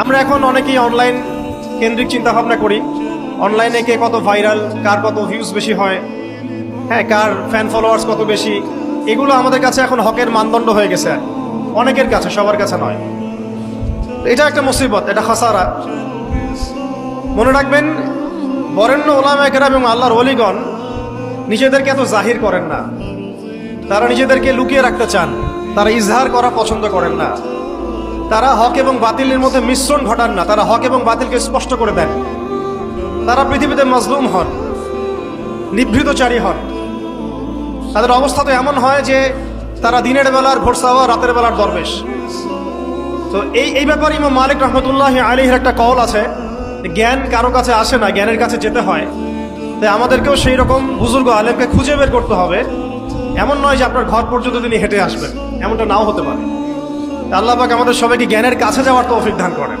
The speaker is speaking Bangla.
আমরা এখন অনেকেই অনলাইন কেন্দ্রিক চিন্তা ভাবনা করি, অনলাইনে কে কত ভাইরাল, কার কত ভিউজ বেশি হয়, হ্যাঁ, কার ফ্যান ফলোয়ার্স কত বেশি, এগুলো আমাদের কাছে এখন হকের মানদণ্ড হয়ে গেছে, অনেকের কাছে, সবার কাছে নয়। এটা একটা মুসিবত, এটা খাসারা। মনে রাখবেন, বরেণ্য ওলামায়ে কেরাম এবং আল্লাহর ওলিগণ নিজেদেরকে এত জাহির করেন না, তারা নিজেদেরকে লুকিয়ে রাখতে চান, তারা ইজহার করা পছন্দ করেন না, তারা হক এবং বাতিলের মধ্যে মিশ্রণ ঘটান না, তারা হক এবং বাতিলকে স্পষ্ট করে দেন। তারা পৃথিবীতে মাজলুম হন, নিভৃতচারী হন। তাদের অবস্থা তো এমন হয় যে তারা দিনের বেলার ঘোড়সাওয়া, রাতের বেলার দরবেশ। তো এই ব্যাপারে ইমাম মালিক রহমতুল্লাহ আলাইহির একটা কওল আছে, জ্ঞান কারো কাছে আসে না, জ্ঞানের কাছে যেতে হয়। তাই আমাদেরকেও সেই রকম বুজুর্গ আলেমকে খুঁজে বের করতে হবে। এমন নয় যে আপনার ঘর পর্যন্ত তিনি হেঁটে আসবেন, এমনটা নাও হতে পারে। আল্লাহ পাক আমাদের সবাইকে জ্ঞানের কাছে যাওয়ার তৌফিক দান করেন।